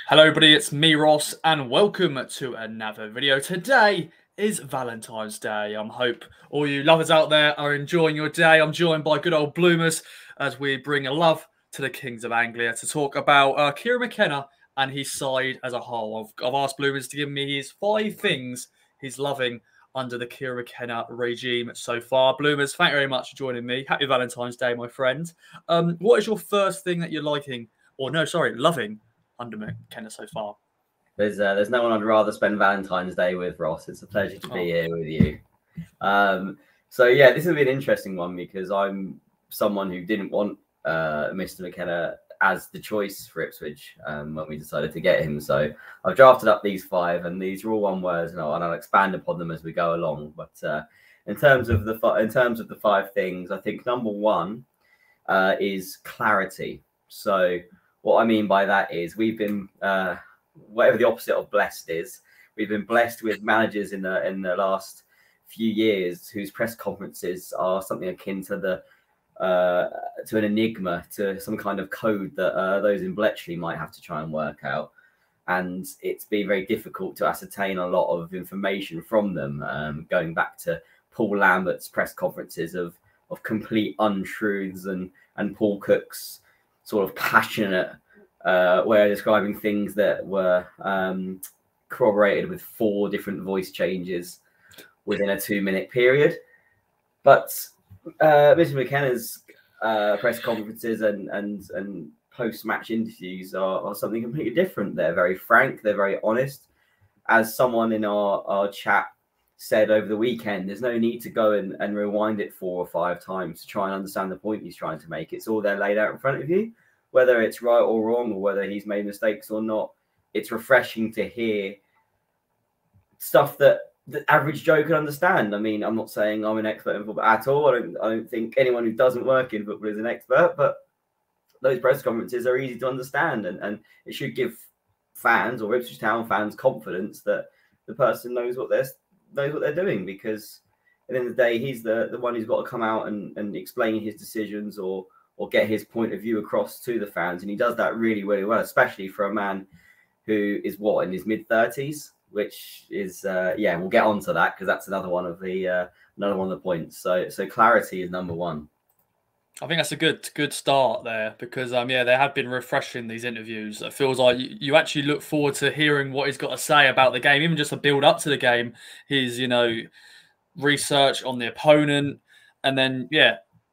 Hello everybody, it's me Ross and welcome to another video. Today is Valentine's Day. I hope all you lovers out there are enjoying your day. I'm joined by good old Bloomers as we bring a love to the Kings of Anglia to talk about Kieran McKenna and his side as a whole. I've asked Bloomers to give me his 5 things he's loving under the Kieran McKenna regime so far. Bloomers, thank you very much for joining me. Happy Valentine's Day, my friend. What is your first thing that you're loving under McKenna so far? There's no one I'd rather spend Valentine's Day with, Ross. It's a pleasure to be here with you. So yeah, this will be an interesting one because I'm someone who didn't want Mr. McKenna as the choice for Ipswich when we decided to get him. So I've drafted up these 5, and these are all one words, and I'll expand upon them as we go along. But in terms of the 5 things, I think number 1 is clarity. So what I mean by that is we've been whatever the opposite of blessed is, we've been blessed with managers in the last few years whose press conferences are something akin to an enigma, to some kind of code that those in Bletchley might have to try and work out. And it's been very difficult to ascertain a lot of information from them, going back to Paul Lambert's press conferences of complete untruths and Paul Cook's sort of passionate way of describing things that were corroborated with 4 different voice changes within a 2-minute period. But Mr. McKenna's press conferences and post-match interviews are something completely different. They're very frank, they're very honest. As someone in our chat said over the weekend, there's no need to go and rewind it 4 or 5 times to try and understand the point he's trying to make. It's all there laid out in front of you. Whether it's right or wrong, or whether he's made mistakes or not, it's refreshing to hear stuff that the average Joe can understand. I mean, I'm not saying I'm an expert in football at all. I don't think anyone who doesn't work in football is an expert, but those press conferences are easy to understand, and it should give fans or Ipswich Town fans confidence that the person knows what they're doing, because at the end of the day, he's the one who's got to come out and explain his decisions or get his point of view across to the fans. And he does that really, really well, especially for a man who is in his mid-30s, which is, we'll get on to that because that's another one of the points. So clarity is number 1. I think that's a good start there because they have been refreshing, these interviews. It feels like you actually look forward to hearing what he's got to say about the game, even just a build up to the game. His research on the opponent, and then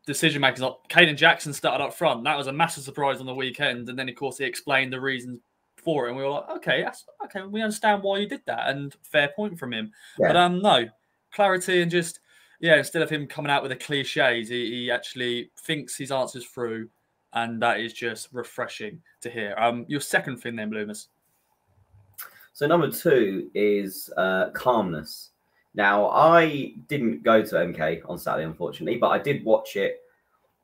decision makers. Caden Jackson started up front. That was a massive surprise on the weekend, and then of course he explained the reasons for it, and we were like, okay, we understand why you did that, and fair point from him. Yeah. But no, clarity and just instead of him coming out with the cliches, he actually thinks his answers through, and that is just refreshing to hear. Your second thing then, Bloomers. So number 2 is calmness. Now, I didn't go to MK on Saturday, unfortunately, but I did watch it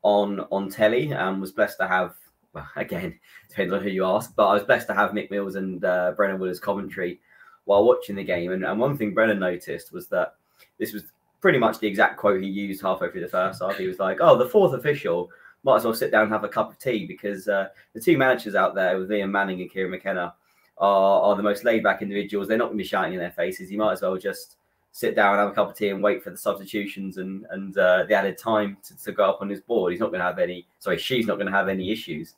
on telly and was blessed to have, well, again, depends on who you ask, but I was blessed to have Mick Mills and Brennan Willer's commentary while watching the game. And one thing Brennan noticed was that this was pretty much the exact quote he used halfway through the first half. He was like, oh, the 4th official might as well sit down and have a cup of tea, because the 2 managers out there with Liam Manning and Kieran McKenna are the most laid-back individuals. They're not going to be shouting in their faces. You might as well just sit down, have a cup of tea, and wait for the substitutions and the added time to go up on his board. He's not going to have any. Sorry, she's not going to have any issues.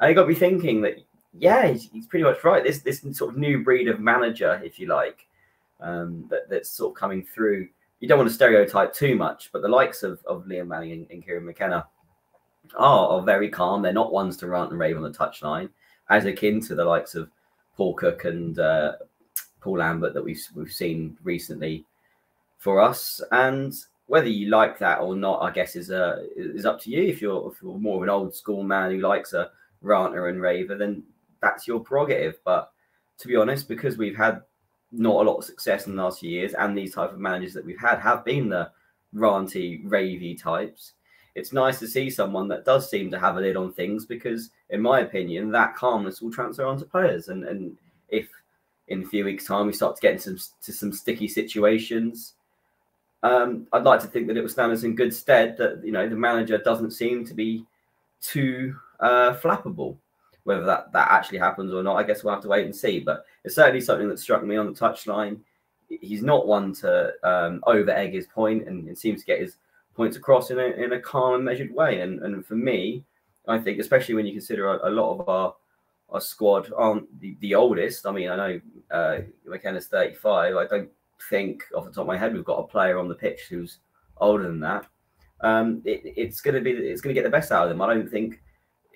And it got me thinking that he's pretty much right. This sort of new breed of manager, if you like, that's sort of coming through. You don't want to stereotype too much, but the likes of Liam Manning and Kieran McKenna are very calm. They're not ones to rant and rave on the touchline, as akin to the likes of Paul Cook and Paul Lambert that we've seen recently for us. And whether you like that or not, I guess is up to you. If you're more of an old school man who likes a ranter and raver, then that's your prerogative. But to be honest, because we've had not a lot of success in the last few years, and these type of managers that we've had have been the ranty, ravey types, it's nice to see someone that does seem to have a lid on things, because in my opinion, that calmness will transfer onto players. And if in a few weeks' time we start to get into some sticky situations, I'd like to think that it will stand us in good stead that the manager doesn't seem to be too flappable. Whether that actually happens or not, I guess we'll have to wait and see. But it's certainly something that struck me on the touchline. He's not one to over egg his point, and it seems to get his points across in a calm and measured way. And for me, I think, especially when you consider a lot of our squad aren't the oldest. I mean, I know McKenna's 35. I don't think off the top of my head we've got a player on the pitch who's older than that. It's going to get the best out of them. I don't think,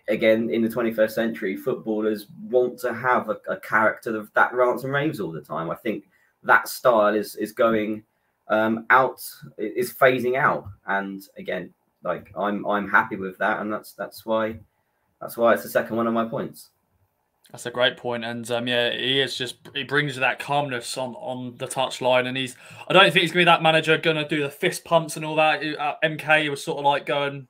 again, in the 21st century, footballers want to have a character that rants and raves all the time. I think that style is going out, is phasing out. And again, like I'm happy with that, and that's why it's the second one of my points. That's a great point, and yeah, he brings that calmness on the touchline, and I don't think he's gonna be that manager gonna do the fist pumps and all that. MK was sort of like going,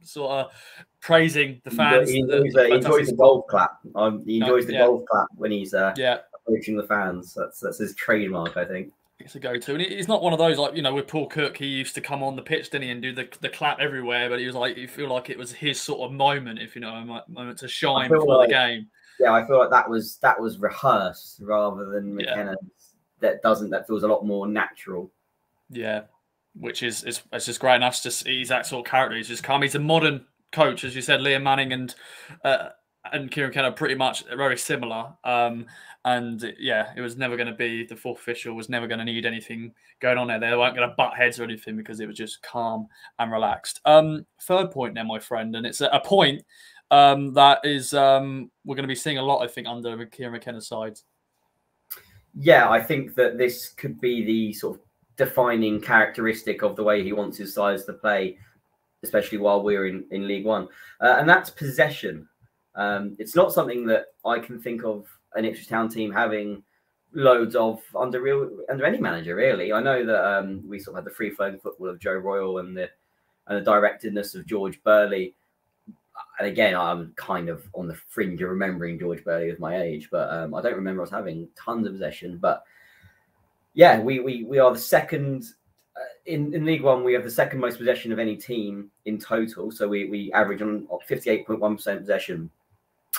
sort of praising the fans. He enjoys the golf clap. He enjoys the golf clap when he's approaching the fans. That's his trademark, I think. It's a go-to, and he's not one of those like with Paul Cook. He used to come on the pitch, didn't he, and do the clap everywhere. But he was like, you feel like it was his sort of moment, if you know, a moment to shine before the game. Yeah, I feel like that was rehearsed rather than McKenna. That feels a lot more natural. Yeah, which is it's just great. And that's just he's that sort of character. He's just calm. He's a modern coach, as you said. Liam Manning and Kieran McKenna are pretty much very similar. And yeah, it was never going to be, the fourth official was never going to need anything going on there. They weren't going to butt heads or anything because it was just calm and relaxed. Third point then, my friend, and it's a point that is we're going to be seeing a lot, I think, under Kieran McKenna's side. Yeah, I think that this could be the sort of defining characteristic of the way he wants his sides to play, especially while we're in League One, and that's possession. It's not something that I can think of an Ipswich Town team having loads of under any manager, really. I know that we sort of had the free-flowing football of Joe Royle and the directedness of George Burley. And again, I'm kind of on the fringe of remembering George Burley with my age, but I don't remember us having tons of possession. But yeah, we are the second in League One. We have the second most possession of any team in total. So we average on 58.1% possession,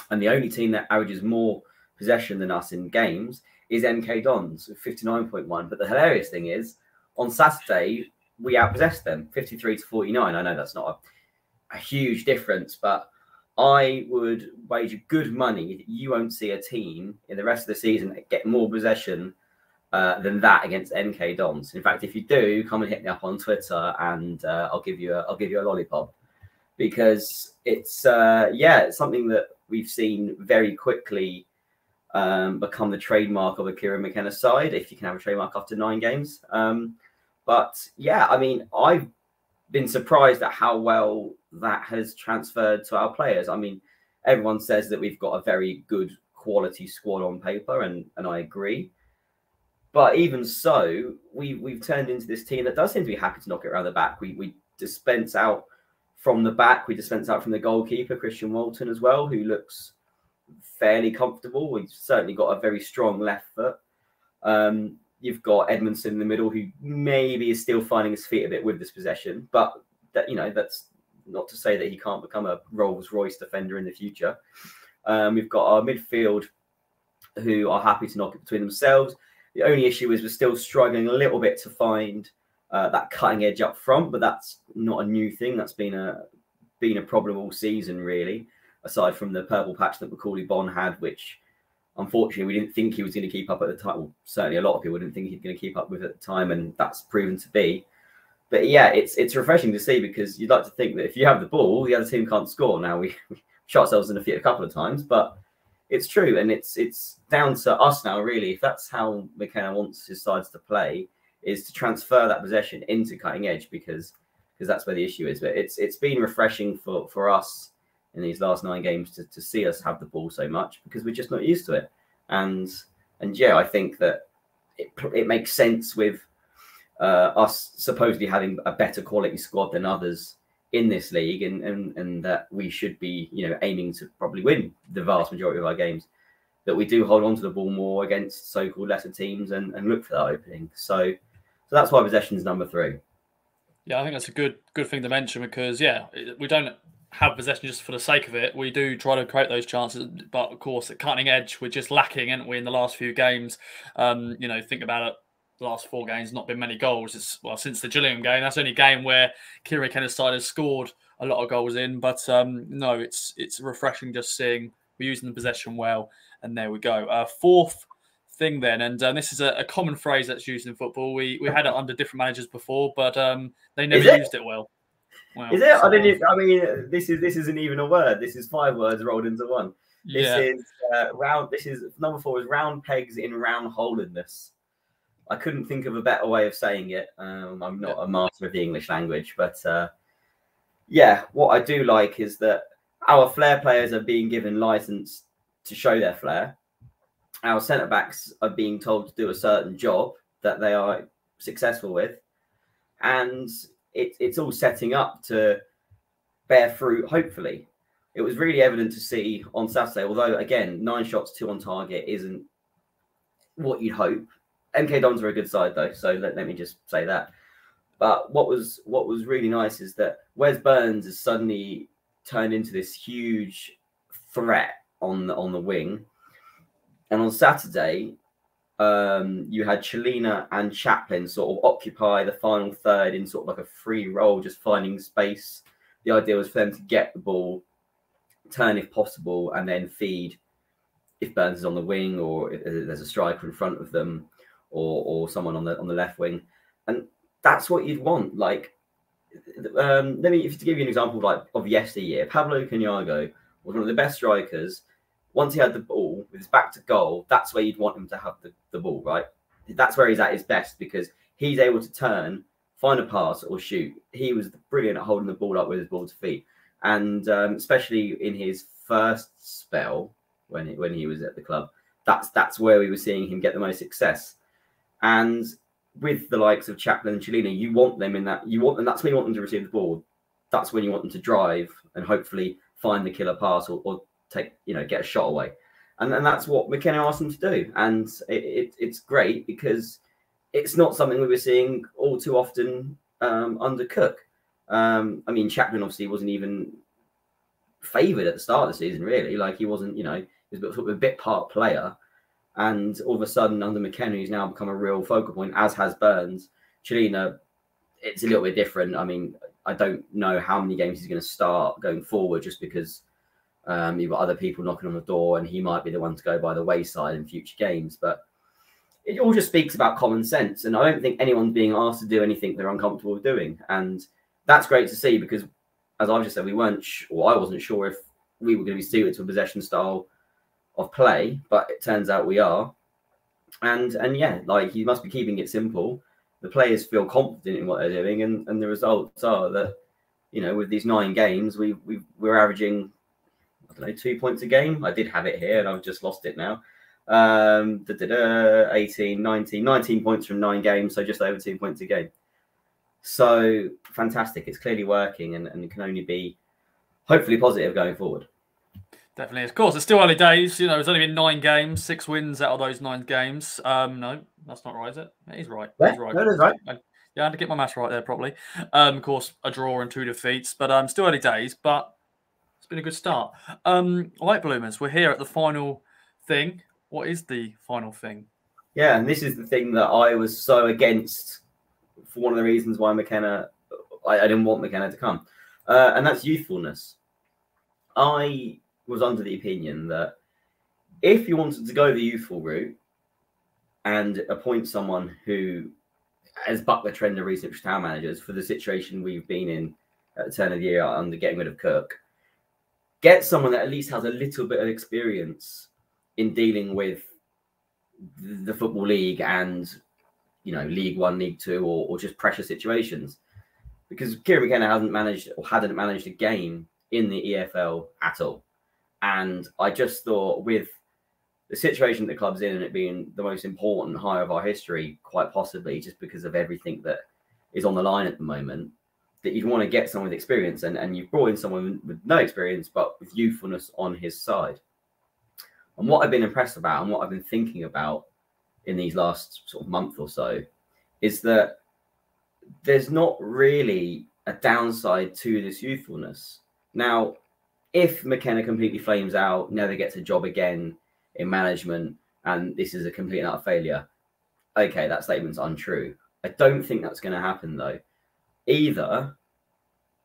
and the only team that averages more possession than us in games is MK Dons, 59.1. But the hilarious thing is, on Saturday we outpossessed them 53-49. I know that's not a huge difference, but I would wager good money that you won't see a team in the rest of the season get more possession than that against MK Dons. In fact, if you do, come and hit me up on Twitter, and I'll give you a lollipop, because it's something that we've seen very quickly become the trademark of a Kieran McKenna side, if you can have a trademark after 9 games. But yeah, I mean, I've been surprised at how well that has transferred to our players. I mean, everyone says that we've got a very good quality squad on paper, and I agree. But even so, we've turned into this team that does seem to be happy to knock it around the back. We dispense out from the back. We dispense out from the goalkeeper, Christian Walton, as well, who looks fairly comfortable. We've certainly got a very strong left foot. You've got Edmondson in the middle, who maybe is still finding his feet a bit with this possession, but that's not to say that he can't become a Rolls-Royce defender in the future. We've got our midfield, who are happy to knock it between themselves. The only issue is we're still struggling a little bit to find that cutting edge up front, but that's not a new thing. That's been a problem all season, really, aside from the purple patch that Macaulay Bonne had, which unfortunately we didn't think he was going to keep up at the time. Well, certainly a lot of people didn't think he was going to keep up with at the time, and that's proven to be. But yeah, it's refreshing to see, because you'd like to think that if you have the ball, the other team can't score. Now, we shot ourselves in the feet a couple of times, but it's true, and it's down to us now, really. If that's how McKenna wants his sides to play, is to transfer that possession into cutting edge, because that's where the issue is. But it's been refreshing for us in these last 9 games to see us have the ball so much, because we're just not used to it. And yeah, I think that it makes sense with us supposedly having a better quality squad than others in this league, and that we should be aiming to probably win the vast majority of our games, that we do hold on to the ball more against so-called lesser teams and look for that opening. So that's why possession is number 3. Yeah, I think that's a good thing to mention, because yeah, we don't have possession just for the sake of it. We do try to create those chances, but of course, at cutting edge, we're just lacking, aren't we, in the last few games? You know, think about it. The last 4 games, not been many goals. It's since the Gillingham game. That's the only game where Kieran McKenna's side has scored a lot of goals in. But no, it's refreshing just seeing we're using the possession well, and there we go. Fourth thing then, and this is a common phrase that's used in football. We had it under different managers before, but they never used it well. Well, is it? I didn't. I mean, this isn't even a word. This is 5 words rolled into one. Yeah. This is round. This is number 4 is round pegs in round holedness. I couldn't think of a better way of saying it. I'm not a master of the English language, but yeah, what I do like is that our flair players are being given license to show their flair. Our centre backs are being told to do a certain job that they are successful with, and it's all setting up to bear fruit, hopefully. It was really evident to see on Saturday, although, again, 9 shots, 2 on target isn't what you'd hope. MK Dons are a good side, though, so let me just say that. But what was really nice is that Wes Burns has suddenly turned into this huge threat on the wing. And on Saturday, you had Chelina and Chaplin sort of occupy the final third in sort of like a free roll, just finding space. The idea was for them to get the ball, turn if possible, and then feed if Burns is on the wing or if there's a striker in front of them or someone on the left wing. And that's what you'd want. Like, to give you an example of yesteryear, Pablo Caniago was one of the best strikers. Once he had the ball with his back to goal, that's where you'd want him to have the ball, right? That's where he's at his best because he's able to turn, find a pass or shoot. He was brilliant at holding the ball up with his ball to feet. And especially in his first spell when he was at the club, that's where we were seeing him get the most success. And with the likes of Chaplin and Chelina, you want them in that. That's when you want them to receive the ball. That's when you want them to drive and hopefully find the killer pass or take, get a shot away. And that's what McKenna asked them to do. And it's great because it's not something we were seeing all too often under Cook. I mean, Chaplin obviously wasn't even favoured at the start of the season, really. Like, he wasn't, he was sort of a bit part player. And all of a sudden, under McKenna, he's now become a real focal point, as has Burns. Chelina, it's a little bit different. I mean, I don't know how many games he's going to start going forward just because you've got other people knocking on the door and he might be the one to go by the wayside in future games. But it all just speaks about common sense. And I don't think anyone's being asked to do anything they're uncomfortable with doing. And that's great to see because, as I've just said, I wasn't sure if we were going to be suited to a possession style of play, but it turns out we are. And yeah, like, he must be keeping it simple. The players feel confident in what they're doing, and the results are that, with these 9 games, we're averaging, I don't know, 2 points a game. I did have it here and I've just lost it now. 18, 19 points from 9 games, so just over 2 points a game. So fantastic. It's clearly working and it can only be hopefully positive going forward. Definitely. Of course, it's still early days. It's only been 9 games, 6 wins out of those 9 games. No, that's not right, is it? He's right. Yeah, he's right. No, that's right. Yeah, I had to get my maths right there, probably. Of course, a draw and 2 defeats, but still early days, but it's been a good start. Light Bloomers, we're here at the final thing. What is the final thing? Yeah, and this is the thing that I was so against for one of the reasons why McKenna, I didn't want McKenna to come. And that's youthfulness. I was under the opinion that if you wanted to go the youthful route and appoint someone who has bucked the trend of recent town managers for the situation we've been in at the turn of the year under getting rid of Cook, get someone that at least has a little bit of experience in dealing with the Football League and, League One, League Two, or just pressure situations. Because Kieran McKenna hadn't managed a game in the EFL at all. And I just thought, with the situation the club's in and it being the most important hire of our history, quite possibly just because of everything that is on the line at the moment, that you'd want to get someone with experience. And you've brought in someone with no experience, but with youthfulness on his side. And what I've been impressed about and what I've been thinking about in these last sort of month or so is that there's not really a downside to this youthfulness. Now, if McKenna completely flames out, never gets a job again in management, and this is a complete and utter failure, okay, that statement's untrue. I don't think that's going to happen, though. Either,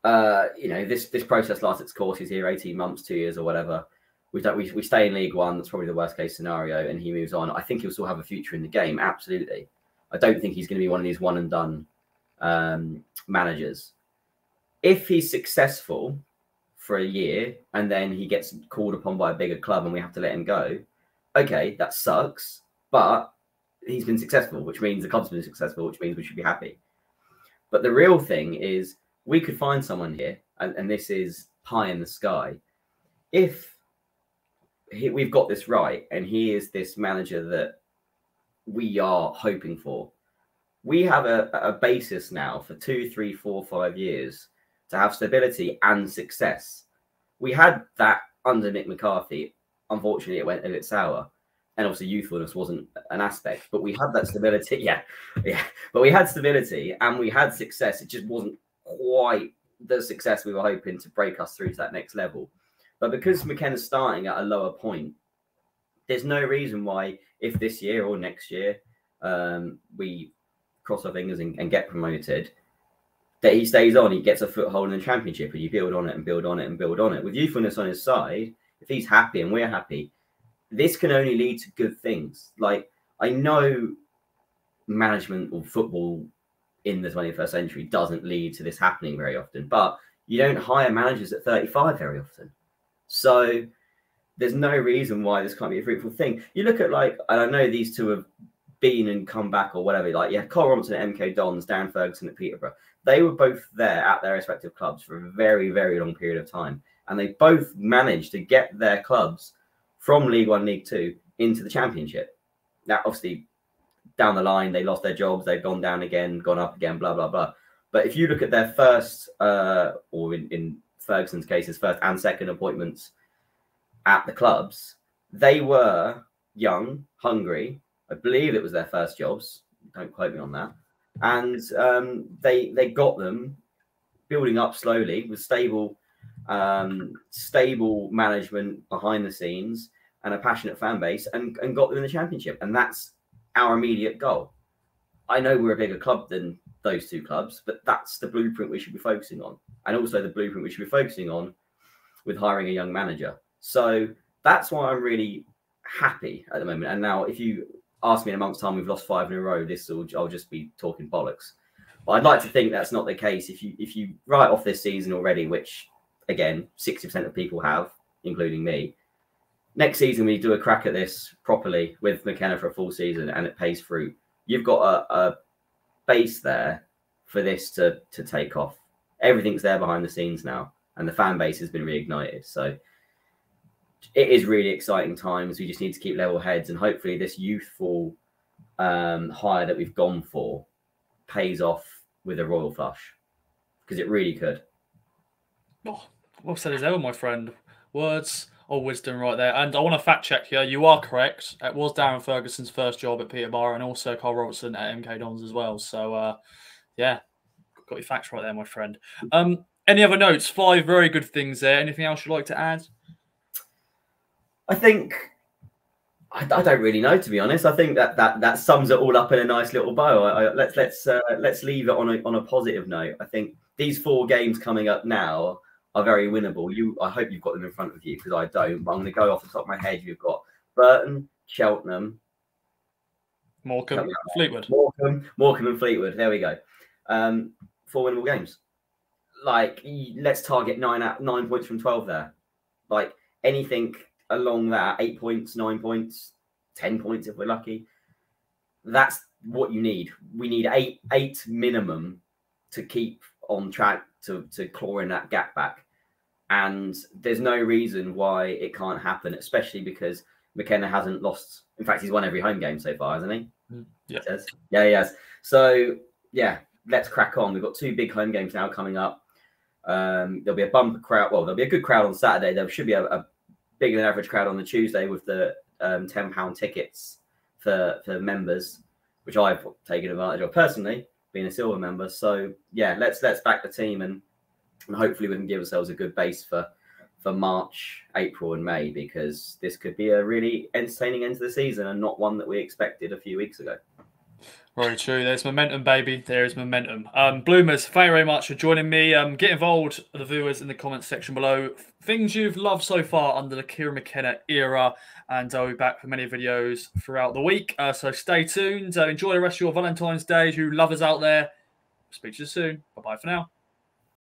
this process lasts its course. He's here 18 months, 2 years, or whatever. We stay in League One. That's probably the worst case scenario, and he moves on. I think he'll still have a future in the game. Absolutely. I don't think he's going to be one of these one and done managers. If he's successful for a year and then he gets called upon by a bigger club and we have to let him go, okay, that sucks. But he's been successful, which means the club's been successful, which means we should be happy. But the real thing is we could find someone here, and this is pie in the sky. If we've got this right and he is this manager that we are hoping for, we have a basis now for 2, 3, 4, 5 years to have stability and success. We had that under Nick McCarthy. Unfortunately, it went a bit sour. And obviously youthfulness wasn't an aspect, but we had that stability. Yeah. But we had stability and we had success. It just wasn't quite the success we were hoping to break us through to that next level. But because McKenna's starting at a lower point, there's no reason why, if this year or next year we cross our fingers and get promoted, that he stays on, he gets a foothold in the Championship, and you build on it and build on it and build on it. With youthfulness on his side, if he's happy and we're happy, this can only lead to good things. Like, I know management or football in the 21st century doesn't lead to this happening very often, but you don't hire managers at 35 very often. So there's no reason why this can't be a fruitful thing. You look at, like, and I know these two have been and come back or whatever, like, yeah, Carl Robinson at MK Dons, Darren Ferguson at Peterborough. They were both there at their respective clubs for a very, very long period of time. And they both managed to get their clubs from League One, League Two into the Championship. Now, obviously, down the line, they lost their jobs, they've gone down again, gone up again, blah, blah, blah. But if you look at their first, or in Ferguson's case, his first and second appointments at the clubs, they were young, hungry. I believe it was their first jobs. Don't quote me on that. And they got them building up slowly with stable management behind the scenes and a passionate fan base, and got them in the Championship. And that's our immediate goal. I know we're a bigger club than those two clubs, but that's the blueprint we should be focusing on. And also the blueprint we should be focusing on with hiring a young manager. So that's why I'm really happy at the moment. And now if you ask me in a month's time, we've lost 5 in a row, I'll just be talking bollocks. But I'd like to think that's not the case. If you write off this season already, which again 60% of people have, including me, next season we do a crack at this properly with McKenna for a full season and it pays fruit. You've got a base there for this to take off. Everything's there behind the scenes now, and the fan base has been reignited. So it is really exciting times. We just need to keep level heads, and hopefully this youthful hire that we've gone for pays off with a royal flush, because it really could. Oh, well said as ever, my friend. Words of wisdom right there. And I want to fact check here. You are correct. It was Darren Ferguson's first job at Peterborough, and also Carl Robertson at MK Dons as well. So, yeah, got your facts right there, my friend. Any other notes? 5 very good things there. Anything else you'd like to add? I think I don't really know, to be honest. I think that sums it all up in a nice little bow. Let's leave it on a positive note. I think these 4 games coming up now are very winnable. I hope you've got them in front of you, because I don't. But I'm going to go off the top of my head. You've got Burton, Cheltenham, Morecambe, Fleetwood. Morecambe and Fleetwood. There we go. 4 winnable games. Like, let's target 9 points from 12 there. Like, anything along that, 8 points, 9 points, 10 points if we're lucky. That's what you need. We need eight minimum to keep on track to claw in that gap back. And there's no reason why it can't happen, especially because McKenna hasn't lost. In fact, he's won every home game so far, hasn't he? Yeah. Yeah, he has. So, yeah, let's crack on. We've got 2 big home games now coming up. There'll be a bumper crowd. Well, there'll be a good crowd on Saturday. There should be a bigger than average crowd on the Tuesday with the £10 tickets for members, which I've taken advantage of personally, being a silver member. So, yeah, let's back the team and and hopefully we can give ourselves a good base for March, April, and May, because this could be a really entertaining end to the season and not one that we expected a few weeks ago. Very true. There's momentum, baby. There is momentum. Bloomers, thank you very much for joining me. Get involved, the viewers, in the comments section below. Things you've loved so far under the Kieran McKenna era, and I'll be back for many videos throughout the week. So stay tuned. Enjoy the rest of your Valentine's Day, you lovers out there. Speak to you soon. Bye-bye for now.